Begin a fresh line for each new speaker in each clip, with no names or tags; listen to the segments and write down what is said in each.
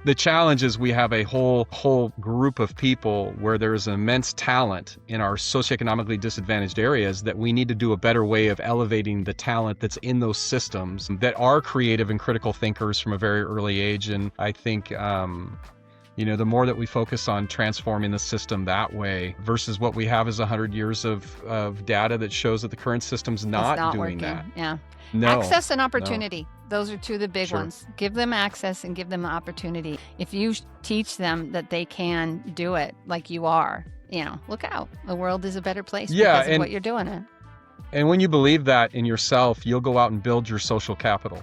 The challenge is we have a whole group of people where there is an immense talent in our socioeconomically disadvantaged areas that we need to do a better way of elevating the talent that's in those systems that are creative and critical thinkers from a very early age. And I think, the more that we focus on transforming the system that way versus what we have is 100 years of data that shows that the current system's not doing
working.
that.
Yeah.
No.
Access and opportunity. Those are two of the big
Sure.
ones. Give them access and give them opportunity. If you teach them that they can do it like you are, look out. The world is a better place because of what you're doing it.
And when you believe that in yourself, you'll go out and build your social capital.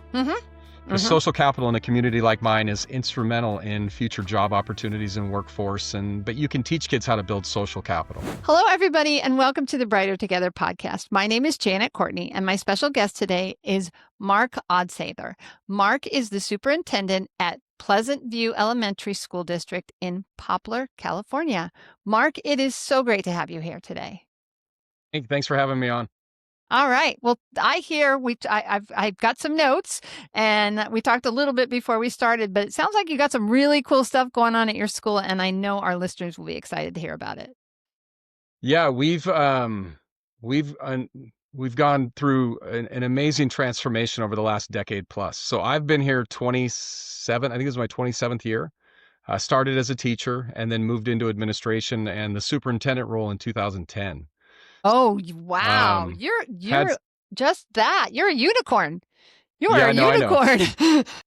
Because social capital in a community like mine is instrumental in future job opportunities and workforce. But you can teach kids how to build social capital.
Hello, everybody, and welcome to the Brighter Together podcast. My name is Janet Courtney, and my special guest today is Mark Odsather. Mark is the superintendent at Pleasant View Elementary School District in Poplar, California. Mark, it is so great to have you here today.
Thanks for having me on.
All right. Well, I hear I've got some notes, and we talked a little bit before we started, but it sounds like you got some really cool stuff going on at your school, and I know our listeners will be excited to hear about it.
Yeah, we've gone through an amazing transformation over the last decade plus. So I've been here 27. I think this is my 27th year. I started as a teacher and then moved into administration and the superintendent role in 2010.
Oh, wow. You're just that. You're a unicorn. You are a unicorn.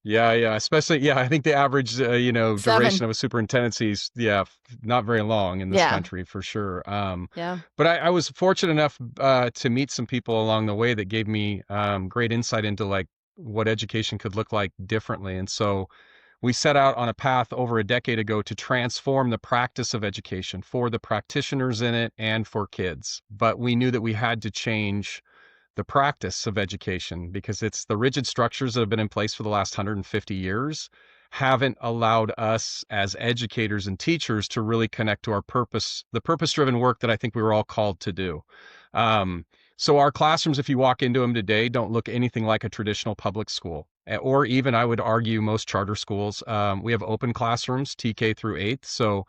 Yeah. Especially, I think the average, duration of a superintendency is, not very long in this country for sure. But I was fortunate enough to meet some people along the way that gave me great insight into like what education could look like differently. And so we set out on a path over a decade ago to transform the practice of education for the practitioners in it and for kids. But we knew that we had to change the practice of education because it's the rigid structures that have been in place for the last 150 years haven't allowed us as educators and teachers to really connect to our purpose, the purpose-driven work that I think we were all called to do. So our classrooms, if you walk into them today, don't look anything like a traditional public school, or even I would argue most charter schools. We have open classrooms, TK through 8th. So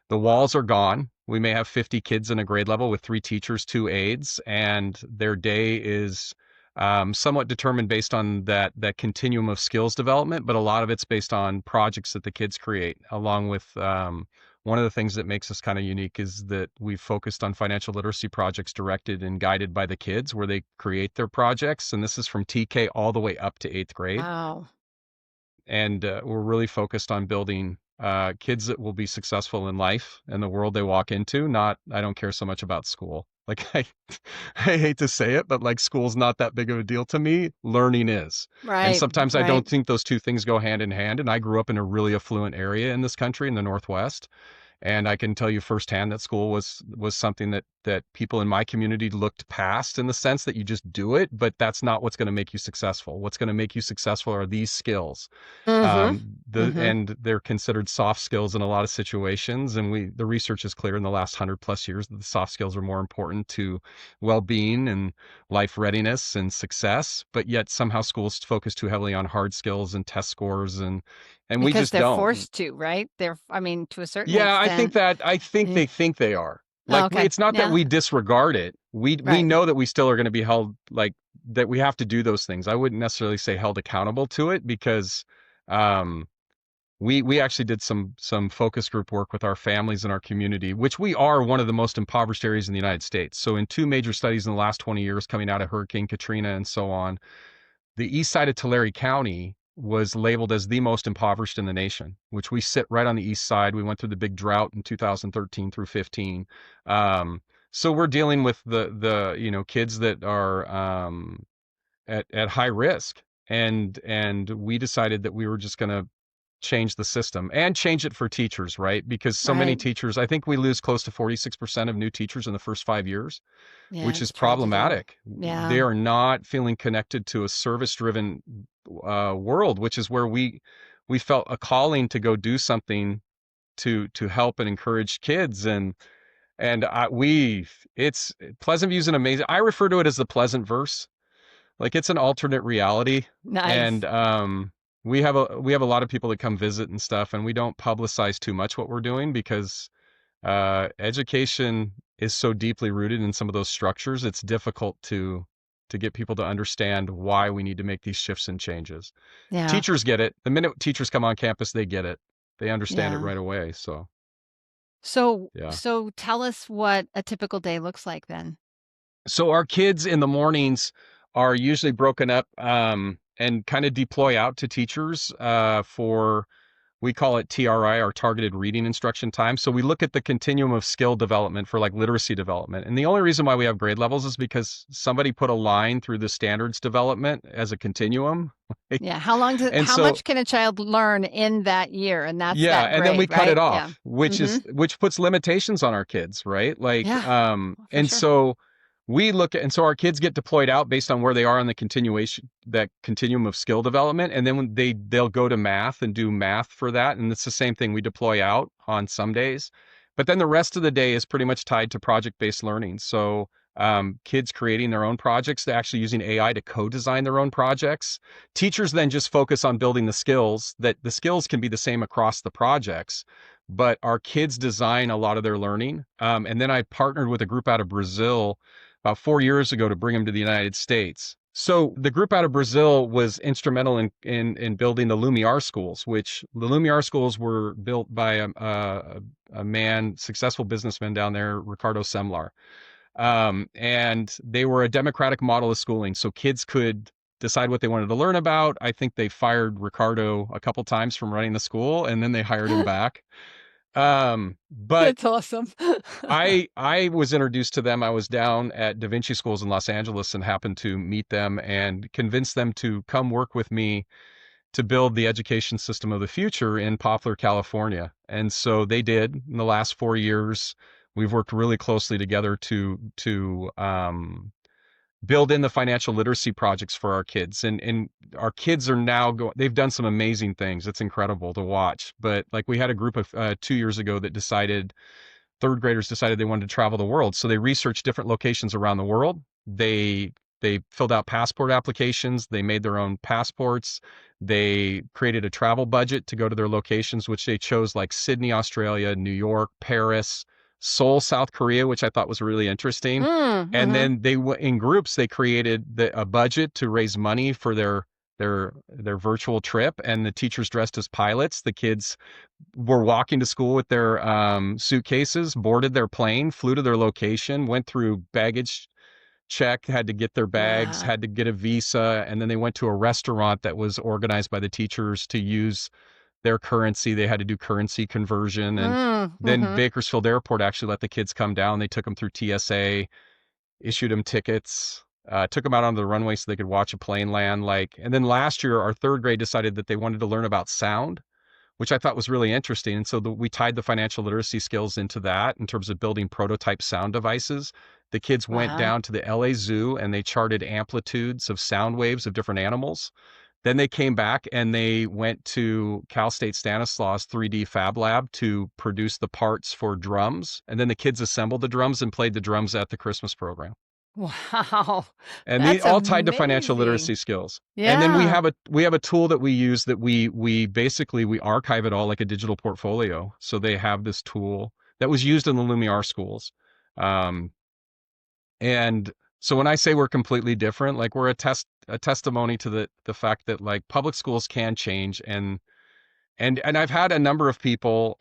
the walls are gone. We may have 50 kids in a grade level with 3 teachers, 2 aides, and their day is somewhat determined based on that continuum of skills development, but a lot of it's based on projects that the kids create, along with one of the things that makes us kind of unique is that we've focused on financial literacy projects directed and guided by the kids where they create their projects. And this is from TK all the way up to 8th grade.
Wow.
And we're really focused on building kids that will be successful in life and the world they walk into. I don't care so much about school. Like I hate to say it, but like school's not that big of a deal to me. Learning is.
Right.
And sometimes I don't think those two things go hand in hand. And I grew up in a really affluent area in this country, in the Northwest. And I can tell you firsthand that school was something that people in my community looked past in the sense that you just do it, but that's not what's going to make you successful. What's going to make you successful are these skills. And they're considered soft skills in a lot of situations. And the research is clear in the last 100 plus years that the soft skills are more important to well-being and life readiness and success. But yet somehow schools focus too heavily on hard skills and test scores and we just don't.
Because they're forced to, right? To a certain extent.
I think they think they are. Like, it's not that we disregard it. We know that we still are going to be held, like, that we have to do those things. I wouldn't necessarily say held accountable to it because we actually did some focus group work with our families in our community, which we are one of the most impoverished areas in the United States. So in 2 major studies in the last 20 years coming out of Hurricane Katrina and so on, the east side of Tulare County was labeled as the most impoverished in the nation, which we sit right on the east side. We went through the big drought in 2013 through 15. So we're dealing with the kids that are at high risk, and we decided that we were just going to change the system and change it for teachers, right? Because so many teachers, I think we lose close to 46% of new teachers in the first 5 years, which is problematic.
Yeah.
They are not feeling connected to a service-driven world, which is where we felt a calling to go do something to help and encourage kids. It's Pleasant View's an amazing, I refer to it as the Pleasant verse. Like it's an alternate reality.
Nice.
And we have a lot of people that come visit and stuff, and we don't publicize too much what we're doing because education is so deeply rooted in some of those structures. It's difficult to get people to understand why we need to make these shifts and changes.
Yeah.
Teachers get it. The minute teachers come on campus, they get it. They understand it
Yeah.
right away. So yeah.
So tell us what a typical day looks like then.
So our kids in the mornings are usually broken up and kind of deploy out to teachers for, we call it TRI, our targeted reading instruction time. So we look at the continuum of skill development for like literacy development. And the only reason why we have grade levels is because somebody put a line through the standards development as a continuum.
Yeah. How much can a child learn in that year? And that's that grade,
and then we cut it off,
yeah.
which puts limitations on our kids, right? Like,
yeah,
and
sure.
so we look at, and so our kids get deployed out based on where they are in the that continuum of skill development. And then when they'll go to math and do math for that. And it's the same thing. We deploy out on some days, but then the rest of the day is pretty much tied to project-based learning. So kids creating their own projects, they're actually using AI to co-design their own projects. Teachers then just focus on building the skills, that the skills can be the same across the projects, but our kids design a lot of their learning. And then I partnered with a group out of Brazil about 4 years ago to bring them to the United States. So the group out of Brazil was instrumental in building the Lumiere schools, which the Lumiere schools were built by a man, successful businessman down there, Ricardo Semlar. And they were a democratic model of schooling. So kids could decide what they wanted to learn about. I think they fired Ricardo a couple times from running the school, and then they hired him back. But
that's awesome.
I was introduced to them. I was down at Da Vinci Schools in Los Angeles and happened to meet them and convince them to come work with me to build the education system of the future in Poplar, California. And so they did. In the last 4 years, we've worked really closely together to build in the financial literacy projects for our kids. And our kids are now they've done some amazing things. It's incredible to watch. But like we had a group of 2 years ago that third graders decided they wanted to travel the world. So they researched different locations around the world. They filled out passport applications. They made their own passports. They created a travel budget to go to their locations, which they chose like Sydney, Australia, New York, Paris, Seoul, South Korea, which I thought was really interesting. And then in groups, they created a budget to raise money for their virtual trip, and the teachers dressed as pilots. The kids were walking to school with their suitcases, boarded their plane, flew to their location, went through baggage check, had to get their bags, had to get a visa, and then they went to a restaurant that was organized by the teachers to use their currency. They had to do currency conversion. And then Bakersfield Airport actually let the kids come down. They took them through TSA, issued them tickets, took them out onto the runway so they could watch a plane land. And then last year, our third grade decided that they wanted to learn about sound, which I thought was really interesting. And so we tied the financial literacy skills into that in terms of building prototype sound devices. The kids went down to the LA Zoo and they charted amplitudes of sound waves of different animals. Then they came back and they went to Cal State Stanislaus 3D Fab Lab to produce the parts for drums. And then the kids assembled the drums and played the drums at the Christmas program.
Wow.
And they all tied to financial literacy skills.
Yeah.
And then we have a tool that we use that we basically archive it all like a digital portfolio. So they have this tool that was used in the Lumiere schools. And so when I say we're completely different, like we're a testimony to the fact that like public schools can change. And I've had a number of people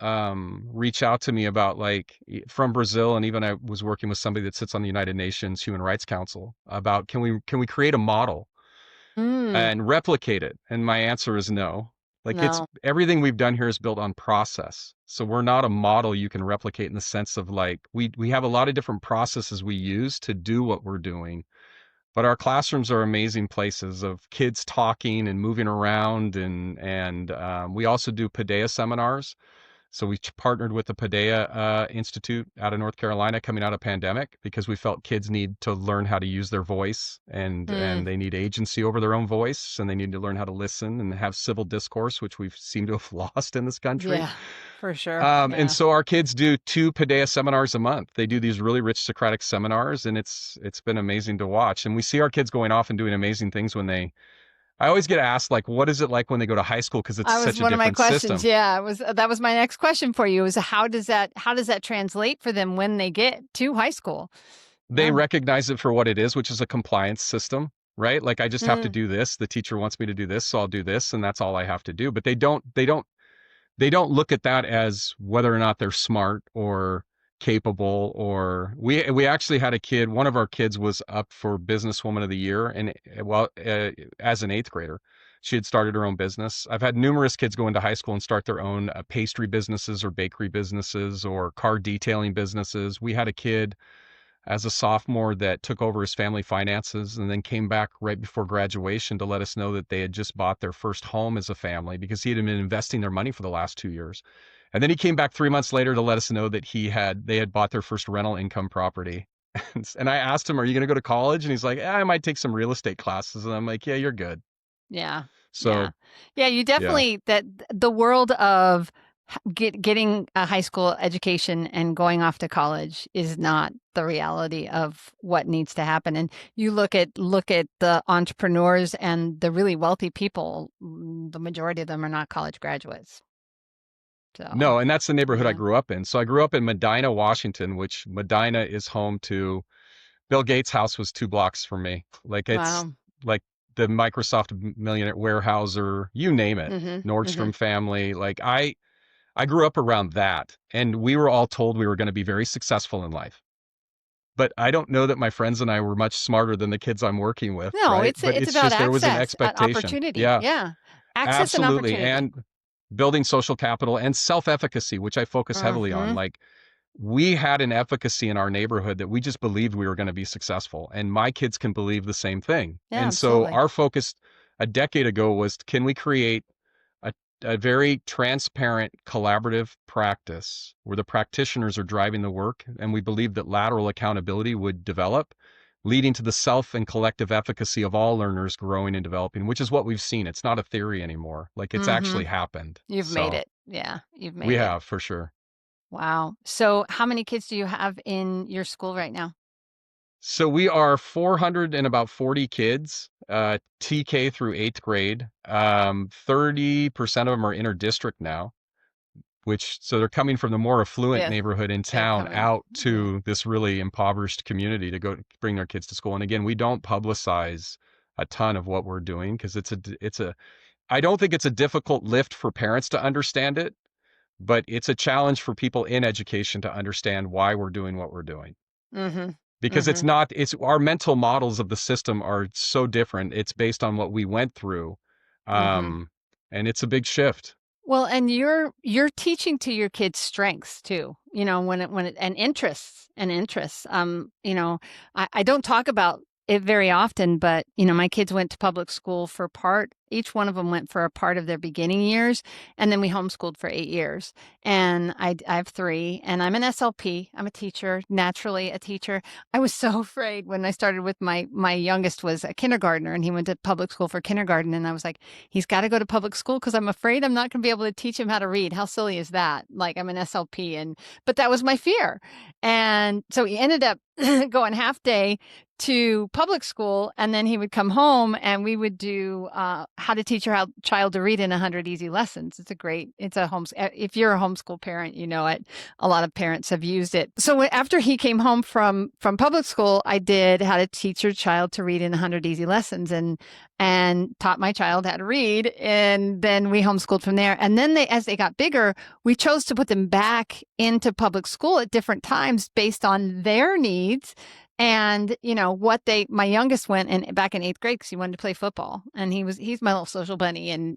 reach out to me about like from Brazil, and even I was working with somebody that sits on the United Nations Human Rights Council about can we create a model and replicate it? And my answer is no. Like it's everything we've done here is built on process. So we're not a model you can replicate in the sense of like we have a lot of different processes we use to do what we're doing. But our classrooms are amazing places of kids talking and moving around, and we also do Paideia seminars. So we partnered with the Paideia Institute out of North Carolina coming out of pandemic because we felt kids need to learn how to use their voice and they need agency over their own voice, and they need to learn how to listen and have civil discourse, which we seem to have lost in this country.
Yeah, for sure.
And so our kids do 2 Paideia seminars a month. They do these really rich Socratic seminars, and it's been amazing to watch. And we see our kids going off and doing amazing things when they I always get asked, like, what is it like when they go to high school? Because it's
I was
such a
one of my
different
questions.
system.
Yeah, that was my next question for you. Is how does that translate for them when they get to high school?
They
Yeah.
recognize it for what it is, which is a compliance system, right? Like I just have to
Mm.
do this. The teacher wants me to do this, so I'll do this, and that's all I have to do. But they don't look at that as whether or not they're smart or capable. Or we actually had a kid. One of our kids was up for businesswoman of the year, and well, as an eighth grader, she had started her own business. I've had numerous kids go into high school and start their own pastry businesses or bakery businesses or car detailing businesses. We had a kid as a sophomore that took over his family finances and then came back right before graduation to let us know that they had just bought their first home as a family because he had been investing their money for the last 2 years. And then he came back 3 months later to let us know that they had bought their first rental income property. And I asked him, "Are you going to go to college?" And he's like, I might take some real estate classes. And I'm like, "Yeah, you're good."
Yeah. Yeah.
So
Yeah. You
yeah.
definitely, that the world of getting a high school education and going off to college is not the reality of what needs to happen. And you look at the entrepreneurs and the really wealthy people, the majority of them are not college graduates. So,
No, and that's the neighborhood I
yeah.
grew up in. So I grew up in Medina, Washington, which Medina is home to Bill Gates' house was 2 blocks from me. Like it's
Wow.
like the Microsoft millionaire warehouser, you name it,
Mhm. Mhm.
Nordstrom family. Like I grew up around that, and we were all told we were going to be very successful in life. But I don't know that my friends and I were much smarter than the kids I'm working with,
No,
right? But
it's
it's
about
just there was an
access,
expectation.
opportunity.
Yeah,
Yeah. Access and
absolutely.
opportunity.
And building social capital and self-efficacy, which I focus heavily on.
Mhm.
Like we had an efficacy in our neighborhood that we just believed we were going to be successful. And my kids can believe the same thing.
Yeah,
And so
absolutely.
our focus a decade ago was, can we create a, a very transparent, collaborative practice where the practitioners are driving the work? And we believe that lateral accountability would develop, leading to the self and collective efficacy of all learners growing and developing, which is what we've seen. It's not a theory anymore. Like it's actually
Mhm.
happened.
You've made
So
it. Yeah, you've
we
made it.
have for sure.
Wow. So, how many kids do you have in your school right now?
So we are 400 and about 40 kids, TK through eighth grade. 30% of them are inter-district now, which so they're coming from the more affluent
Yeah,
neighborhood in
they're
town
coming.
out
Yeah.
to this really impoverished community to go bring their kids to school. And again, we don't publicize a ton of what we're doing because I don't think it's a difficult lift for parents to understand it, but it's a challenge for people in education to understand why we're doing what we're doing
Mhm.
because
Mhm.
it's our mental models of the system are so different. It's based on what we went through.
Mhm.
Um, and it's a big shift.
Well, and you're teaching to your kids strengths too, when it and interests and interests. I don't talk about it very often, but my kids went to public school for each one of them went for a part of their beginning years, and then we homeschooled for 8 years. And I have three, and I'm an SLP. I'm a teacher, naturally a teacher. I was so afraid when I started with my youngest was a kindergartner, and he went to public school for kindergarten, and I was like, he's got to go to public school because I'm afraid I'm not going to be able to teach him how to read. How silly is that? Like I'm an SLP, but that was my fear. And so he ended up going half day to public school, and then he would come home and we would do how to teach your child to read in 100 easy lessons. It's a if you're a homeschool parent, you know it. A lot of parents have used it. So after he came home from public school, I did how to teach your child to read in 100 easy lessons, and taught my child how to read, and then we homeschooled from there. And then as they got bigger, we chose to put them back into public school at different times based on their needs. And my youngest went and back in 8th grade because he wanted to play football, and he's my little social bunny, and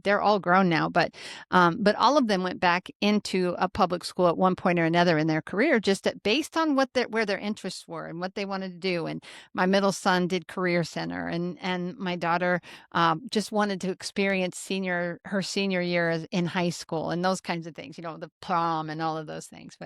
they're all grown now, but all of them went back into a public school at one point or another in their career, just based on where their interests were and what they wanted to do. And my middle son did career center, and my daughter just wanted to experience her senior year in high school and those kinds of things, the prom and all of those things.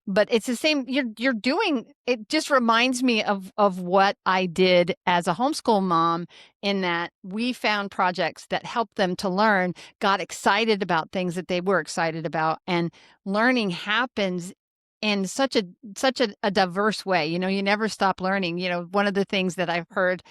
But it's the same. You're doing it. Just reminds me of what I did as a homeschool mom, in that we found projects that helped them to learn, got excited about things that they were excited about, and learning happens in such a diverse way. You never stop learning. One of the things that I've heard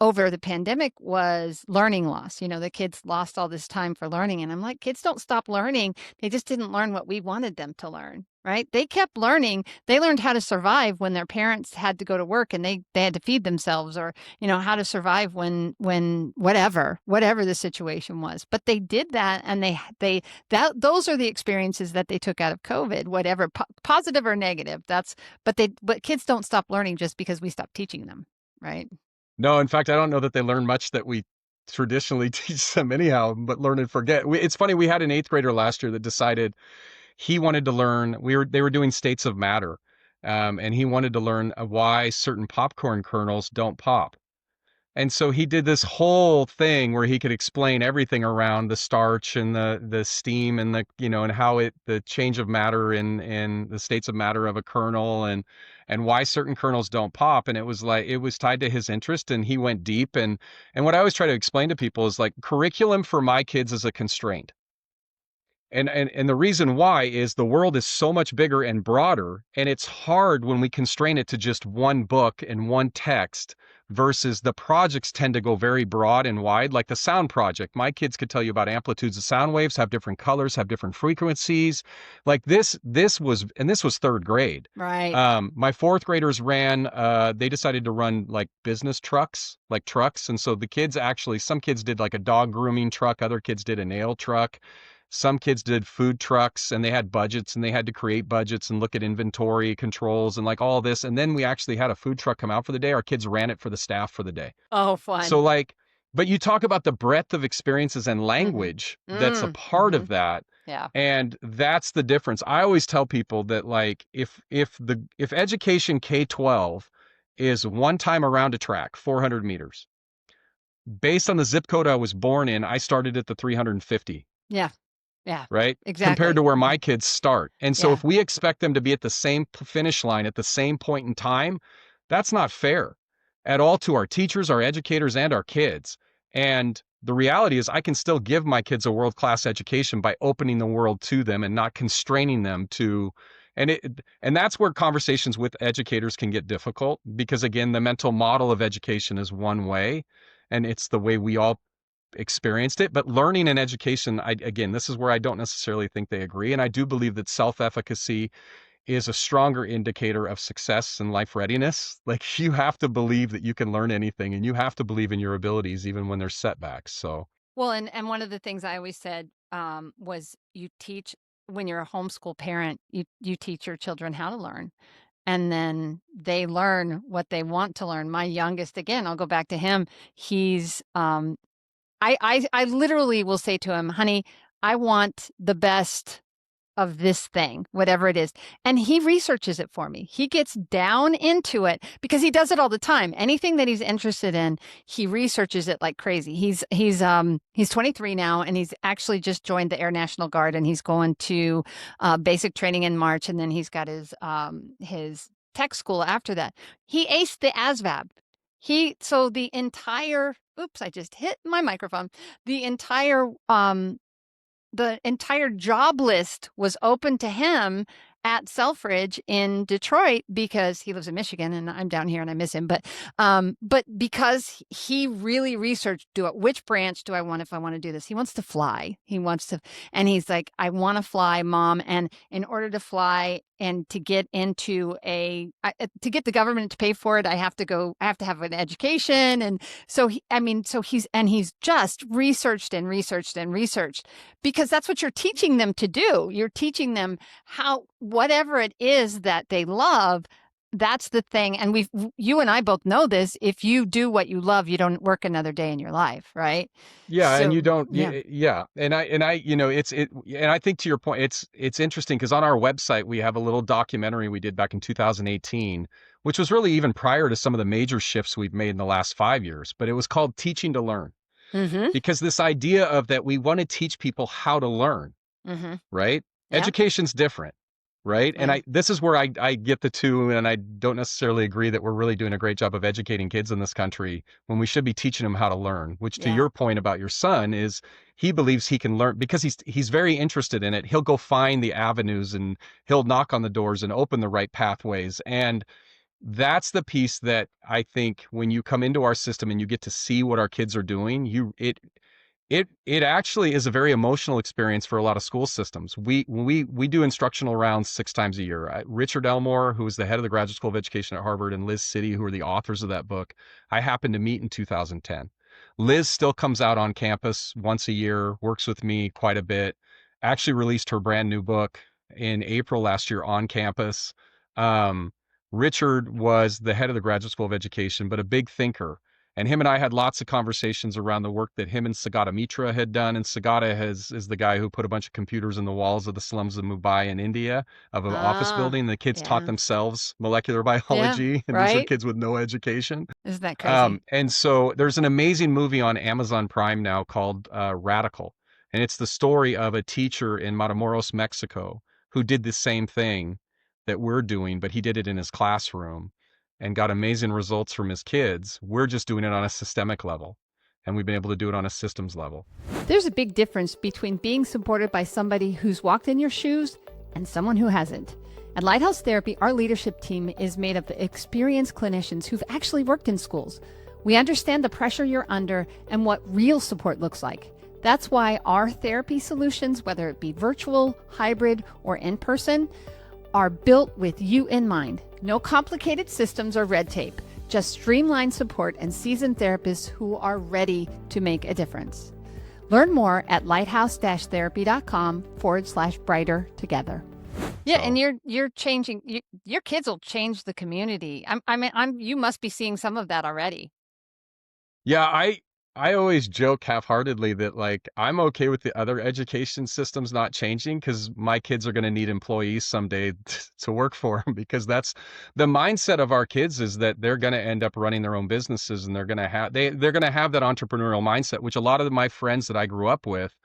over the pandemic was learning loss. The kids lost all this time for learning. And I'm like, kids don't stop learning. They just didn't learn what we wanted them to learn. Right? They kept learning. They learned how to survive when their parents had to go to work and they had to feed themselves, or how to survive when whatever the situation was. But they did that, and those are the experiences that they took out of COVID, whatever positive or negative. But kids don't stop learning just because we stop teaching them, right?
No, in fact, I don't know that they learn much that we traditionally teach them anyhow, but learn and forget. It's funny, we had an 8th grader last year that decided he wanted to learn. They were doing states of matter, and he wanted to learn why certain popcorn kernels don't pop. And so he did this whole thing where he could explain everything around the starch and the steam and and how the change of matter in the states of matter of a kernel, and why certain kernels don't pop. And it was tied to his interest, and he went deep. And what I always try to explain to people is, like, curriculum for my kids is a constraint. And the reason why is the world is so much bigger and broader, and it's hard when we constrain it to just one book and one text, versus the projects tend to go very broad and wide. Like the sound project, my kids could tell you about amplitudes of sound waves, have different colors, have different frequencies. Like this was 3rd grade.
Right.
My 4th graders they decided to run like business trucks, like trucks. And so some kids did like a dog grooming truck, other kids did a nail truck. Some kids did food trucks, and they had budgets, and they had to create budgets and look at inventory controls and like all this. And then we actually had a food truck come out for the day. Our kids ran it for the staff for the day.
Oh, fun.
So but you talk about the breadth of experiences and language that's a part of that.
Yeah.
And that's the difference. I always tell people that, like, if education K-12 is one time around a track, 400 meters, based on the zip code I was born in, I started at the 350.
Yeah. Yeah.
Right?
Exactly.
Compared to where my kids start. And so if we expect them to be at the same finish line at the same point in time, that's not fair at all to our teachers, our educators, and our kids. And the reality is, I can still give my kids a world-class education by opening the world to them and not constraining them to. And that's where conversations with educators can get difficult, because again, the mental model of education is one way, and it's the way we all experienced it. But learning and education, again, this is where I don't necessarily think they agree. And I do believe that self-efficacy is a stronger indicator of success and life readiness. Like, you have to believe that you can learn anything, and you have to believe in your abilities even when there's setbacks. So,
well, and one of the things I always said was, you teach, when you're a homeschool parent, you teach your children how to learn. And then they learn what they want to learn. My youngest, again, I'll go back to him. He's I literally will say to him, honey, I want the best of this thing, whatever it is. And he researches it for me. He gets down into it, because he does it all the time. Anything that he's interested in, he researches it like crazy. He's 23 now, and he's actually just joined the Air National Guard, and he's going to basic training in March, and then he's got his tech school after that. He aced the ASVAB. So the entire, oops, I just hit my microphone. The entire job list was open to him at Selfridge in Detroit, because he lives in Michigan and I'm down here and I miss him. But because he really researched, which branch do I want if I want to do this? He wants to fly. And he's like, I want to fly, Mom. And in order to fly and to get into to get the government to pay for it, I have to have an education. And so he's just researched and researched and researched, because that's what you're teaching them to do. You're teaching them how, whatever it is that they love, that's the thing. And you and I both know this. If you do what you love, you don't work another day in your life, right?
Yeah, and you don't. Yeah, and I, and I think, to your point, it's interesting, because on our website we have a little documentary we did back in 2018, which was really even prior to some of the major shifts we've made in the last 5 years. But it was called Teaching to Learn, because this idea of that we want to teach people how to learn, right? Education's different. right? And
Yeah.
this is where I get the two, and I don't necessarily agree that we're really doing a great job of educating kids in this country when we should be teaching them how to learn, which to
Yeah.
your point about your son is he believes he can learn because he's very interested in it. He'll go find the avenues and he'll knock on the doors and open the right pathways. And that's the piece that I think when you come into our system and you get to see what our kids are doing, it actually is a very emotional experience for a lot of school systems. We do instructional rounds 6 times a year. Richard Elmore, who is the head of the Graduate School of Education at Harvard, and Liz City, who are the authors of that book, I happened to meet in 2010. Liz still comes out on campus once a year, works with me quite a bit. Actually released her brand new book in April last year on campus. Um, Richard was the head of the Graduate School of Education, but a big thinker. And him and I had lots of conversations around the work that him and Sagata Mitra had done. And Sagata is the guy who put a bunch of computers in the walls of the slums of Mumbai in India of an office building. The kids taught themselves molecular biology, and these are
right.
kids with no education.
Isn't that crazy?
And so there's an amazing movie on Amazon Prime now called Radical. And it's the story of a teacher in Matamoros, Mexico, who did the same thing that we're doing, but he did it in his classroom and got amazing results from his kids. We're just doing it on a systemic level, and we've been able to do it on a systems level.
There's a big difference between being supported by somebody who's walked in your shoes and someone who hasn't. At Lighthouse Therapy, our leadership team is made of experienced clinicians who've actually worked in schools. We understand the pressure you're under and what real support looks like. That's why our therapy solutions, whether it be virtual, hybrid, or in person, are built with you in mind. No complicated systems or red tape, just streamlined support and seasoned therapists who are ready to make a difference. Learn more at lighthouse-therapy.com/brighter together. Yeah, and you're changing. Your kids will change the community. You must be seeing some of that already.
Yeah, I always joke half-heartedly that like I'm okay with the other education systems not changing because my kids are going to need employees someday to work for them, because that's the mindset of our kids, is that they're going to end up running their own businesses, and they're going to have they're going to have that entrepreneurial mindset, which a lot of my friends that I grew up with,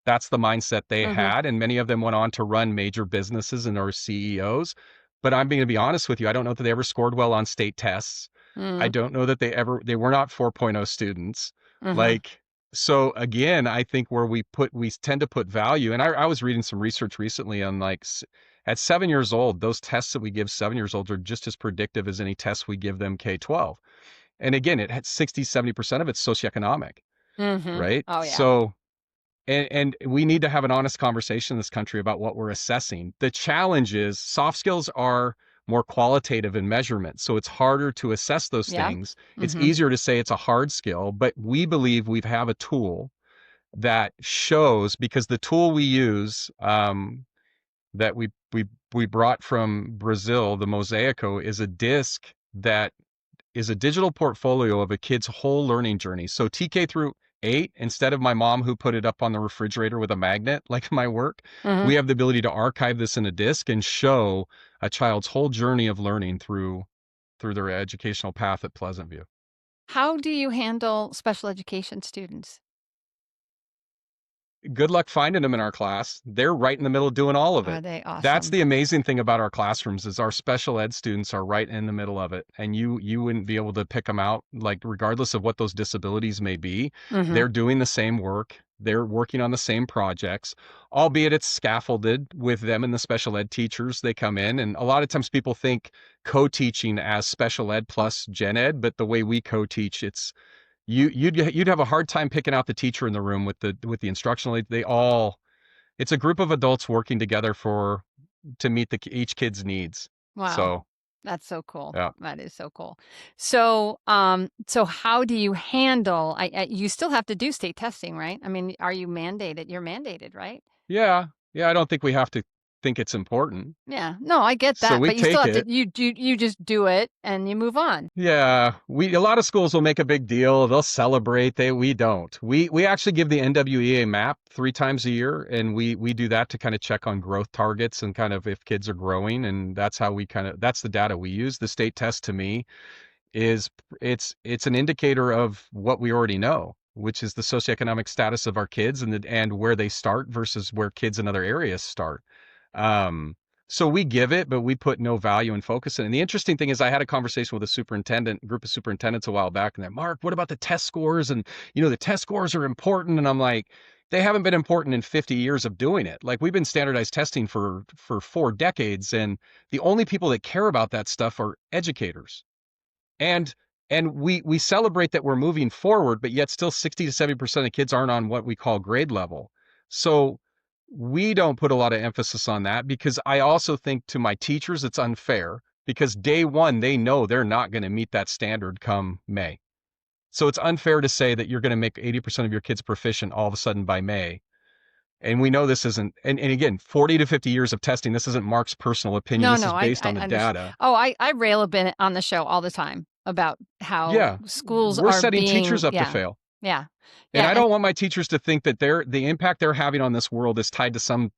that's the mindset they had, and many of them went on to run major businesses and are CEOs. But I'm going to be honest with you, I don't know that they ever scored well on state tests. I don't know that they were not 4.0 students. Like, so again, I think where we tend to put value, and I was reading some research recently on like at 7 years old, those tests that we give 7 years old are just as predictive as any tests we give them K-12. And again, it had 60-70% of it's socioeconomic, right?
Oh, yeah.
So, and we need to have an honest conversation in this country about what we're assessing. The challenge is soft skills are more qualitative in measurement, so it's harder to assess those things. It's easier to say it's a hard skill, but we believe we have a tool that shows, because the tool we use that we brought from Brazil, the Mosaico, is a disc that is a digital portfolio of a kid's whole learning journey. So TK through 8, instead of my mom who put it up on the refrigerator with a magnet like my work, we have the ability to archive this in a disc and show a child's whole journey of learning through their educational path at Pleasant View.
How do you handle special education students?
Good luck finding them in our class. They're right in the middle of doing all of it.
Are they awesome?
That's the amazing thing about our classrooms, is our special ed students are right in the middle of it. And you wouldn't be able to pick them out, like regardless of what those disabilities may be. They're doing the same work. They're working on the same projects, albeit it's scaffolded with them and the special ed teachers. They come in, and a lot of times people think co-teaching as special ed plus gen ed, but the way we co-teach, it's you'd have a hard time picking out the teacher in the room with the instructional aid. It's a group of adults working together to meet each kid's needs.
Wow.
So
that's so cool.
Yeah.
That is so cool. So, so how do you handle, you still have to do state testing, right? I mean, are you mandated? You're mandated, right?
Yeah. I don't think we have to think it's important.
Yeah. No, I get that.
So we
but you still
take
have to, you just do it and you move on.
Yeah. A lot of schools will make a big deal. They'll celebrate. We don't. We actually give the NWEA map 3 times a year, and we do that to kind of check on growth targets and kind of if kids are growing, and that's how that's the data we use. The state test to me is it's an indicator of what we already know, which is the socioeconomic status of our kids and where they start versus where kids in other areas start. So we give it, but we put no value and focus in it. And the interesting thing is I had a conversation with a group of superintendents a while back, and they're, Mark, what about the test scores? And, the test scores are important. And I'm like, they haven't been important in 50 years of doing it. Like, we've been standardized testing for 4 decades, and the only people that care about that stuff are educators. And we celebrate that we're moving forward, but yet still 60 to 70% of kids aren't on what we call grade level. So we don't put a lot of emphasis on that, because I also think to my teachers it's unfair, because day one they know they're not going to meet that standard come May. So it's unfair to say that you're going to make 80% of your kids proficient all of a sudden by May. And we know this isn't, and again, 40 to 50 years of testing, this isn't Mark's personal opinion. This is based on the data.
Oh, I rail a bit on the show all the time about how schools
we're setting teachers up to fail.
Yeah.
And I don't want my teachers to think that the impact they're having on this world is tied to some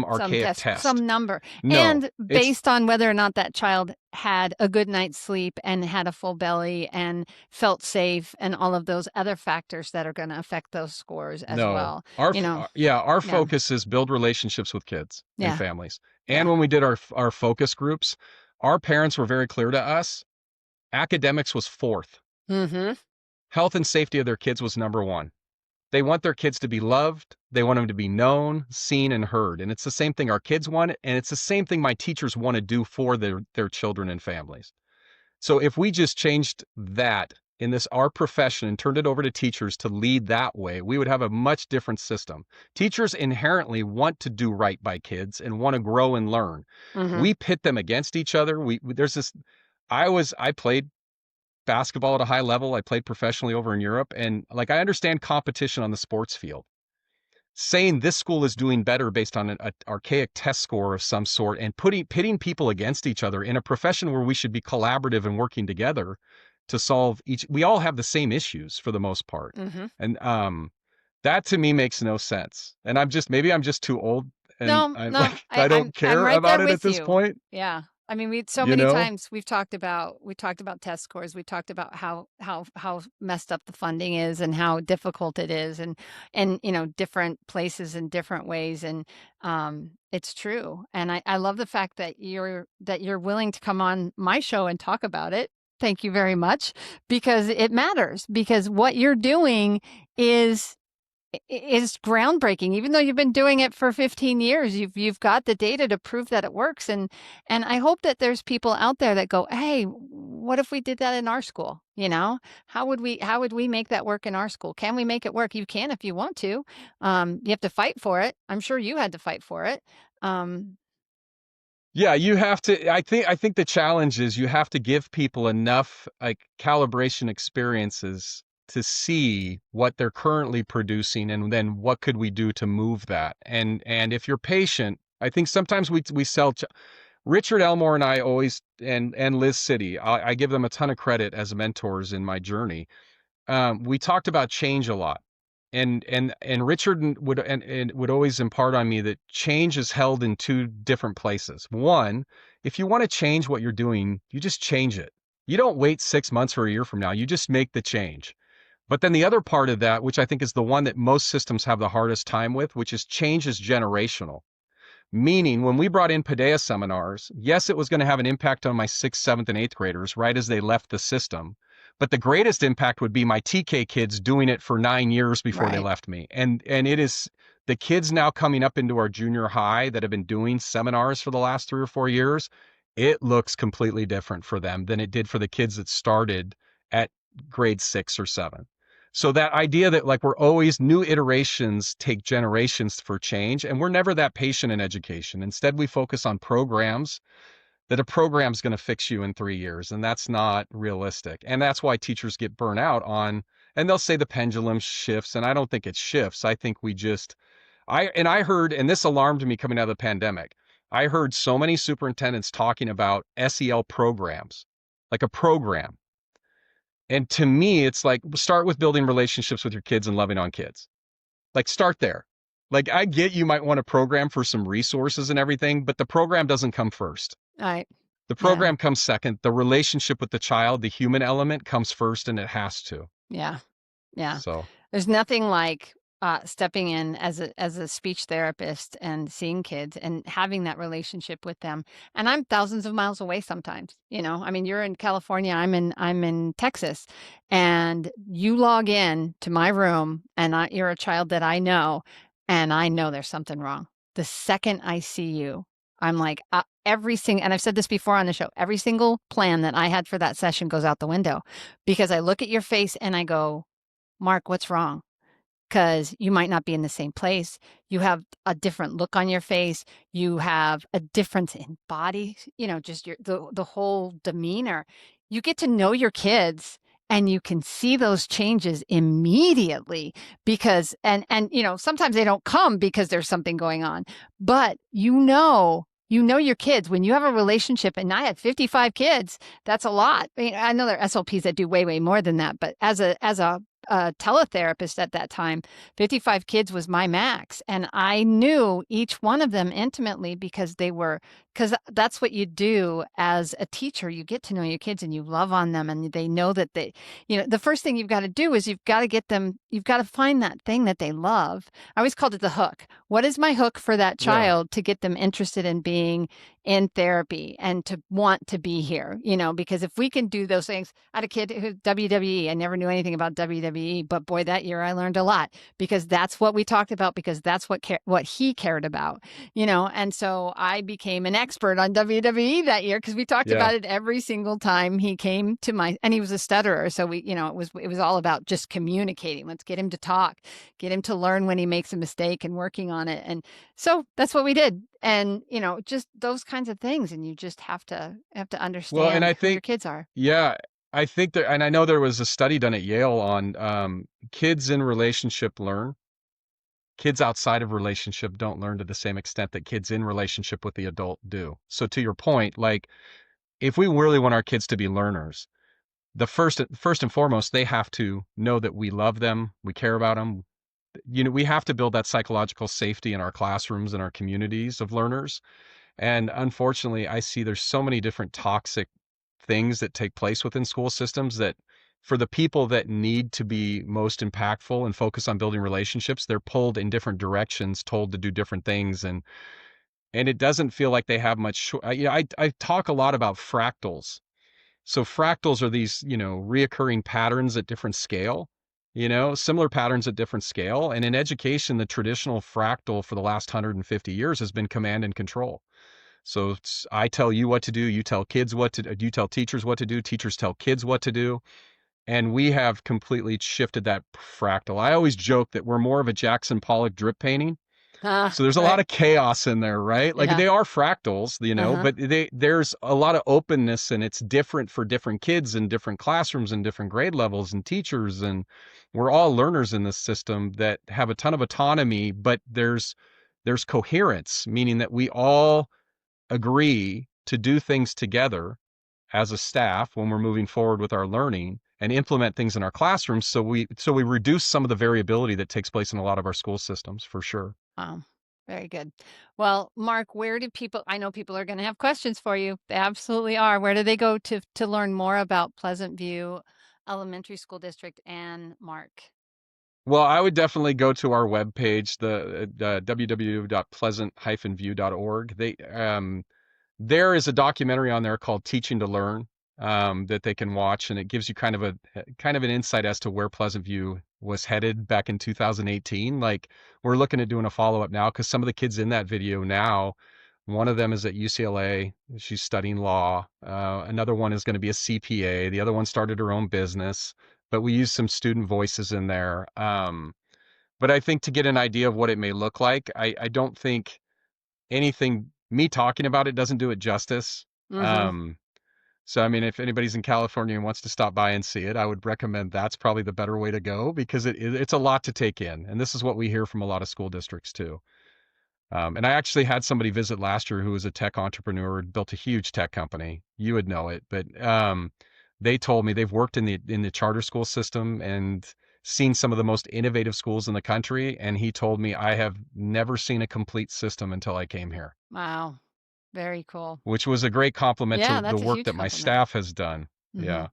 archaic test.
Some number.
No,
and based on whether or not that child had a good night's sleep and had a full belly and felt safe and all of those other factors that are going to affect those scores as well.
Our focus is build relationships with kids and families. And when we did our focus groups, our parents were very clear to us. Academics was fourth.
Mm-hmm.
Health and safety of their kids was number one. They want their kids to be loved. They want them to be known, seen, and heard. And it's the same thing our kids want, and it's the same thing my teachers want to do for their children and families. So if we just changed that in our profession and turned it over to teachers to lead that way, we would have a much different system. Teachers inherently want to do right by kids and want to grow and learn. Mm-hmm. We pit them against each other. I played basketball at a high level. I played professionally over in Europe, and I understand competition on the sports field. Saying this school is doing better based on an archaic test score of some sort and pitting people against each other in a profession where we should be collaborative and working together to solve we all have the same issues for the most part. Mm-hmm. And that to me makes no sense. And maybe I'm just too old, and I don't care about it at this point.
Yeah. I mean, many times we've talked about test scores. We talked about how messed up the funding is and how difficult it is, and different places in different ways. And it's true. And I love the fact that you're willing to come on my show and talk about it. Thank you very much, because it matters, because what you're doing is groundbreaking. Even though you've been doing it for 15 years, you've got the data to prove that it works. And I hope that there's people out there that go, hey, what if we did that in our school? How would we make that work in our school? Can we make it work? You can if you want to. You have to fight for it. I'm sure you had to fight for it.
Yeah, you have to. I think the challenge is you have to give people enough calibration experiences to see what they're currently producing, and then what could we do to move that. And if you're patient, I think sometimes we sell. Richard Elmore and I always, and Liz City, I give them a ton of credit as mentors in my journey. We talked about change a lot. And Richard would always impart on me that change is held in two different places. One, if you want to change what you're doing, you just change it. You don't wait 6 months or a year from now. You just make the change. But then the other part of that, which I think is the one that most systems have the hardest time with, which is change is generational. Meaning, when we brought in Paideia seminars, yes, it was going to have an impact on my 6th, 7th, and 8th graders right as they left the system. But the greatest impact would be my TK kids doing it for 9 years before they left me. And it is the kids now coming up into our junior high that have been doing seminars for the last 3 or 4 years. It looks completely different for them than it did for the kids that started at grade 6 or 7. So that idea that we're always, new iterations take generations for change, and we're never that patient in education. Instead, we focus on programs, that a program's going to fix you in 3 years, and that's not realistic. And that's why teachers get burnt out on, and they'll say the pendulum shifts, and I don't think it shifts. I think I heard, and this alarmed me coming out of the pandemic, I heard so many superintendents talking about SEL programs, like a program. And to me, it's start with building relationships with your kids and loving on kids. Start there. I get you might want a program for some resources and everything, but the program doesn't come first.
Right.
The program comes second. The relationship with the child, the human element, comes first, and it has to.
Yeah. Yeah.
So
there's nothing like stepping in as a speech therapist and seeing kids and having that relationship with them. And I'm thousands of miles away sometimes. I mean, you're in California, I'm in Texas, and you log in to my room, and you're a child that I know, and I know there's something wrong. The second I see you, I'm like, and I've said this before on the show, every single plan that I had for that session goes out the window, because I look at your face and I go, Mark, what's wrong? Because you might not be in the same place. You have a different look on your face. You have a difference in body, just the whole demeanor. You get to know your kids, and you can see those changes immediately, because sometimes they don't come because there's something going on, but your kids when you have a relationship. And I had 55 kids. That's a lot. I know there are SLPs that do way, way more than that, but as a teletherapist at that time, 55 kids was my max. And I knew each one of them intimately, because that's what you do as a teacher. You get to know your kids and you love on them, and they know that the first thing you've got to do is you've got to find that thing that they love. I always called it the hook. What is my hook for that child to get them interested in being in therapy and to want to be here? Because if we can do those things. I had a kid who WWE, I never knew anything about WWE, but boy, that year I learned a lot, because that's what we talked about, because that's what he cared about, and so I became an expert on WWE that year, because we talked about it every single time he came to and he was a stutterer. So it was all about just communicating. Let's get him to talk, get him to learn when he makes a mistake, and working on it. And so that's what we did. And, just those kinds of things. And you just have to understand who your kids are.
Yeah, I think and I know there was a study done at Yale on kids in relationship learn. Kids outside of relationship don't learn to the same extent that kids in relationship with the adult do. So to your point, like, if we really want our kids to be learners, the first and foremost, they have to know that we love them, we care about them. We have to build that psychological safety in our classrooms and our communities of learners. And unfortunately, I see there's so many different toxic things that take place within school systems that, for the people that need to be most impactful and focus on building relationships, they're pulled in different directions, told to do different things. And it doesn't feel like they have much. I talk a lot about fractals. So fractals are these, reoccurring patterns at different scale, similar patterns at different scale. And in education, the traditional fractal for the last 150 years has been command and control. So I tell you what to do, you tell kids what to do, you tell teachers what to do, teachers tell kids what to do. And we have completely shifted that fractal. I always joke that we're more of a Jackson Pollock drip painting. So there's a lot of chaos in there, right? Like, they are fractals, but there's a lot of openness, and it's different for different kids in different classrooms and different grade levels and teachers. And we're all learners in this system that have a ton of autonomy, but there's coherence, meaning that we all agree to do things together as a staff when we're moving forward with our learning, and implement things in our classrooms, so we reduce some of the variability that takes place in a lot of our school systems, for sure.
Wow. Very good. Well, Mark, I know people are going to have questions for you. They absolutely are. Where do they go to learn more about Pleasant View Elementary School District and Mark?
Well, I would definitely go to our webpage, the www.pleasant-view.org. There is a documentary on there called Teaching to Learn, that they can watch, and it gives you kind of an insight as to where Pleasant View was headed back in 2018. Like, we're looking at doing a follow-up now, because some of the kids in that video now, one of them is at UCLA. She's studying law. Another one is going to be a CPA. The other one started her own business, but we use some student voices in there. But I think to get an idea of what it may look like, I don't think me talking about it doesn't do it justice. So, I mean, if anybody's in California and wants to stop by and see it, I would recommend that's probably the better way to go, because it's a lot to take in. And this is what we hear from a lot of school districts too. And I actually had somebody visit last year who was a tech entrepreneur, built a huge tech company. You would know it, but they told me they've worked in the charter school system and seen some of the most innovative schools in the country. And he told me, I have never seen a complete system until I came here.
Wow. Very cool.
Which was a great compliment to the work that my staff has done. Yeah.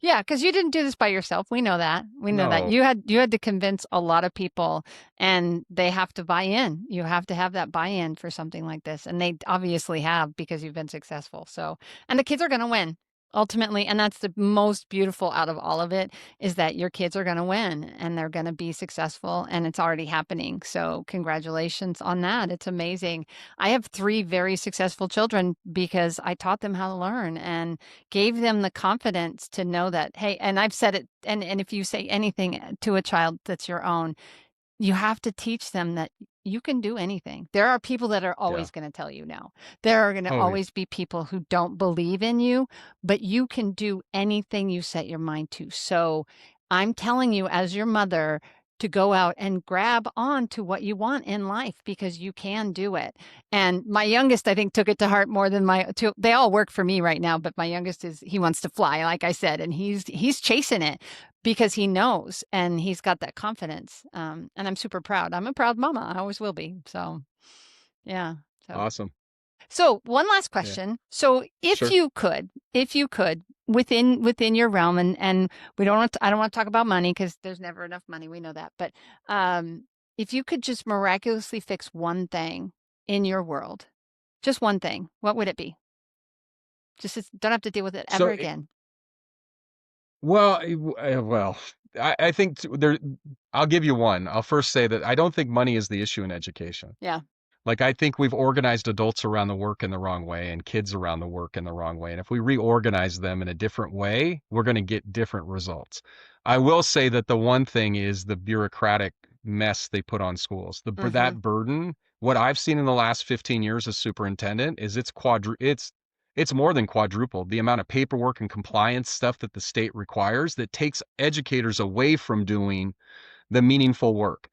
Yeah, because you didn't do this by yourself. We know that. We know that.
No.
You had to convince a lot of people, and they have to buy in. You have to have that buy-in for something like this. And they obviously have, because you've been successful. So, and the kids are going to win ultimately. And that's the most beautiful out of all of it, is that your kids are going to win and they're going to be successful, and it's already happening. So congratulations on that. It's amazing. I have 3 very successful children because I taught them how to learn and gave them the confidence to know that, hey, and I've said it, and if you say anything to a child that's your own, you have to teach them that you can do anything. There are people that are
Yeah.
always going to tell you no. There are going to
Oh, yeah.
always be people who don't believe in you, but you can do anything you set your mind to. So I'm telling you, as your mother, to go out and grab on to what you want in life, because you can do it. And my youngest, I think, took it to heart more than my two. They all work for me right now, but my youngest he wants to fly, like I said, and he's chasing it because he knows, and he's got that confidence. And I'm super proud. I'm a proud mama. I always will be. So, yeah.
Awesome.
So one last
Yeah.
question. So
Sure.
if you could, within your realm, and I don't want to talk about money, because there's never enough money. We know that. But if you could just miraculously fix one thing in your world, just one thing, what would it be? Don't have to deal with it ever
So,
again.
well, I think there. I'll give you one. I'll first say that I don't think money is the issue in education.
Yeah.
Like, I think we've organized adults around the work in the wrong way and kids around the work in the wrong way. And if we reorganize them in a different way, we're going to get different results. I will say that the one thing is the bureaucratic mess they put on schools.
Mm-hmm.
That burden, what I've seen in the last 15 years as superintendent is it's more than quadrupled the amount of paperwork and compliance stuff that the state requires, that takes educators away from doing the meaningful work.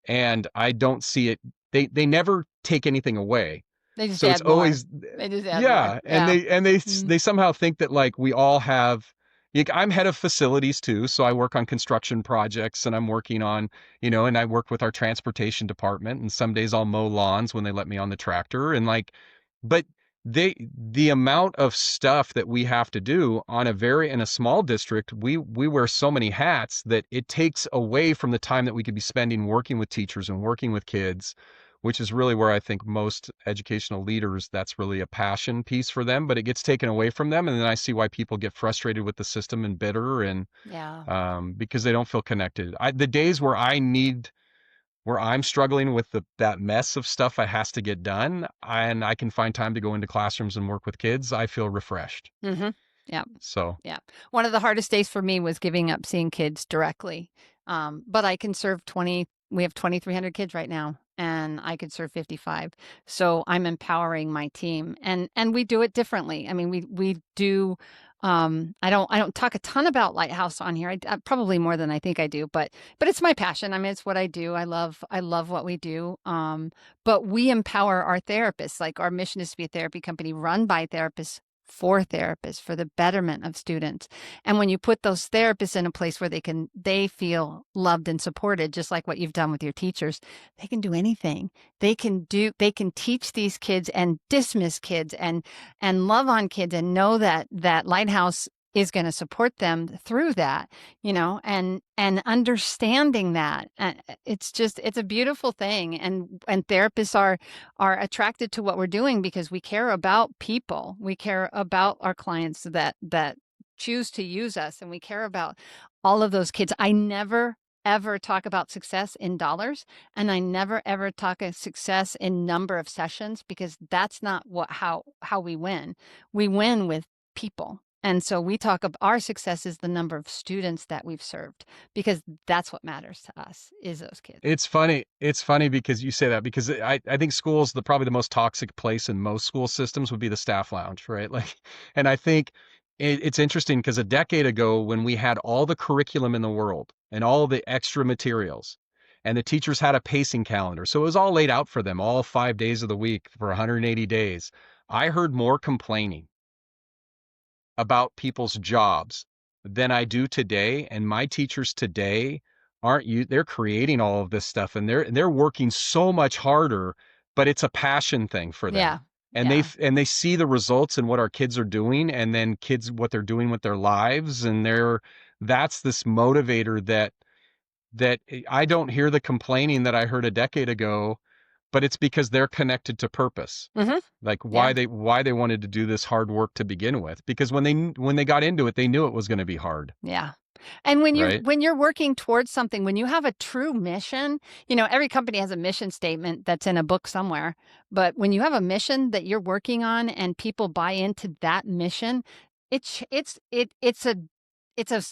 And I don't see it. They never take anything away.
They just
So it's
add more.
always,
They just add more.
yeah. And
Yeah.
they somehow think that, like, we all have, like, I'm head of facilities too. So I work on construction projects, and I'm working on, and I work with our transportation department, and some days I'll mow lawns when they let me on the tractor. And, like, but the amount of stuff that we have to do in a small district, we wear so many hats that it takes away from the time that we could be spending working with teachers and working with kids, which is really where I think most educational leaders, that's really a passion piece for them, but it gets taken away from them. And then I see why people get frustrated with the system and bitter, and
Yeah.
because they don't feel connected. The days where I'm struggling with that mess of stuff that has to get done, and I can find time to go into classrooms and work with kids, I feel refreshed.
Mm-hmm. Yeah.
So,
Yeah. One of the hardest days for me was giving up seeing kids directly. But I can serve 20, we have 2,300 kids right now, and I could serve 55. So I'm empowering my team, and we do it differently. I mean, we do, I don't talk a ton about Lighthouse on here. I probably more than I think I do, but it's my passion. I mean, it's what I do. I love what we do. But we empower our therapists. Like, our mission is to be a therapy company run by therapists for therapists, for the betterment of students. And when you put those therapists in a place where they feel loved and supported, just like what you've done with your teachers, they can do anything. They can teach these kids and dismiss kids and love on kids, and know that Lighthouse is going to support them through that, and understanding that. It's a beautiful thing. And therapists are attracted to what we're doing because we care about people. We care about our clients that choose to use us, and we care about all of those kids. I never ever talk about success in dollars, and I never ever talk of success in number of sessions, because that's not how we win. We win with people. And so we talk of our success is the number of students that we've served, because that's what matters to us, is those kids.
it's funny. It's funny because you say that, because I think schools, probably the most toxic place in most school systems would be the staff lounge, right? Like, and I think it's interesting because a decade ago, when we had all the curriculum in the world and all the extra materials, and the teachers had a pacing calendar, so it was all laid out for them all 5 days of the week for 180 days, I heard more complaining about people's jobs than I do today. And my teachers today they're creating all of this stuff, and they're working so much harder, but it's a passion thing for
Yeah.
them. and they see the results and what our kids are doing, and then kids what they're doing with their lives, and that's this motivator that I don't hear the complaining that I heard a decade ago, but it's because they're connected to purpose.
Mm-hmm.
Like
Yeah.
why they wanted to do this hard work to begin with, because when they got into it, they knew it was going to be hard.
Yeah. And
Right?
when you're working towards something, when you have a true mission, every company has a mission statement that's in a book somewhere. But when you have a mission that you're working on and people buy into that mission, it's a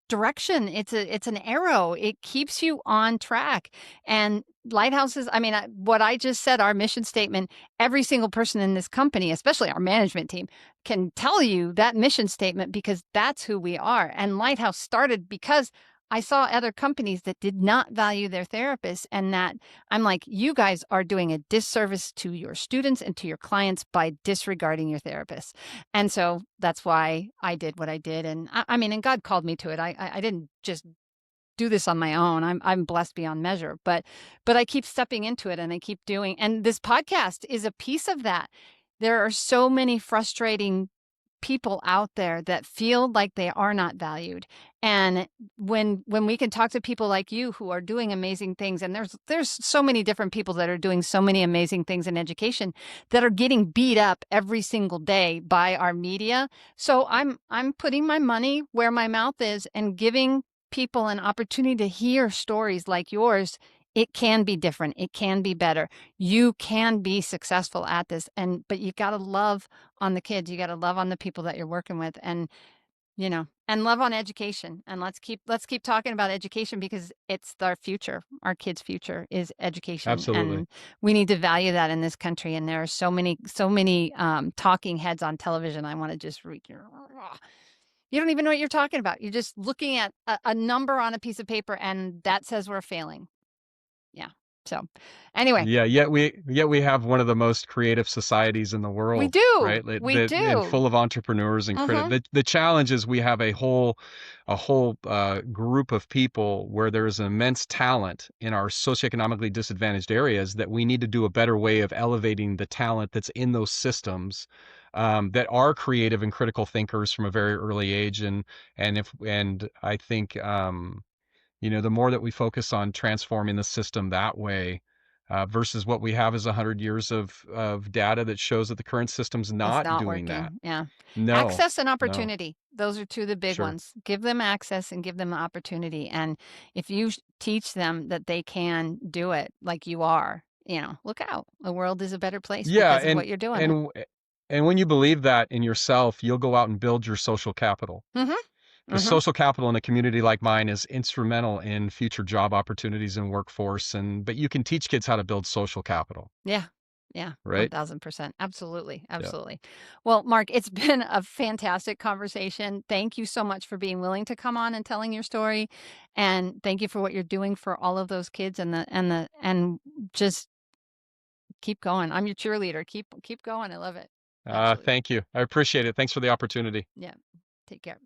direction. It's an arrow. It keeps you on track. And lighthouses, I mean, what I just said, our mission statement, every single person in this company, especially our management team, can tell you that mission statement because that's who we are. And Lighthouse started because I saw other companies that did not value their therapists, and that I'm like, you guys are doing a disservice to your students and to your clients by disregarding your therapists. And so that's why I did what I did. And I mean, and God called me to it. I didn't just do this on my own. I'm blessed beyond measure, but I keep stepping into it and I keep doing, and this podcast is a piece of that. There are so many frustrating people out there that feel like they are not valued. And when we can talk to people like you who are doing amazing things, and there's so many different people that are doing so many amazing things in education that are getting beat up every single day by our media. So I'm putting my money where my mouth is and giving people an opportunity to hear stories like yours. It can be different. It can be better. You can be successful at this. But you got to love on the kids. You got to love on the people that you're working with, and love on education. And let's keep talking about education, because it's our future. Our kids' future is education,
Absolutely.
and we need to value that in this country. And there are so many talking heads on television. I want to just read your. You don't even know what you're talking about. You're just looking at a number on a piece of paper, and that says we're failing. Yeah. So anyway,
Yeah, yet we have one of the most creative societies in the
we
world,
do.
right?
We
And
do.
full of entrepreneurs and
Mm-hmm.
the challenge is we have a whole group of people where there is immense talent in our socioeconomically disadvantaged areas, that we need to do a better way of elevating the talent that's in those systems, that are creative and critical thinkers from a very early age. And I think, the more that we focus on transforming the system that way, versus what we have is 100 years of data that shows that the current system's
It's
not
not
doing that.
working. Yeah.
No,
Access and
no,
opportunity. Those are two of the big
sure.
ones. Give them access and give them opportunity. And if you teach them that they can do it like you are, look out. The world is a better place
Yeah,
because of what you're doing it.
and when you believe that in yourself, you'll go out and build your social capital.
Mm-hmm.
Because
Mm-hmm.
social capital in a community like mine is instrumental in future job opportunities and workforce. But you can teach kids how to build social capital,
Yeah. Yeah.
right?
1000%. Absolutely.
Yeah.
Absolutely. Well, Mark, it's been a fantastic conversation. Thank you so much for being willing to come on and telling your story. And thank you for what you're doing for all of those kids, and just keep going. I'm your cheerleader. Keep going. I love it. Absolutely.
Thank you. I appreciate it. Thanks for the opportunity.
Yeah. Take care.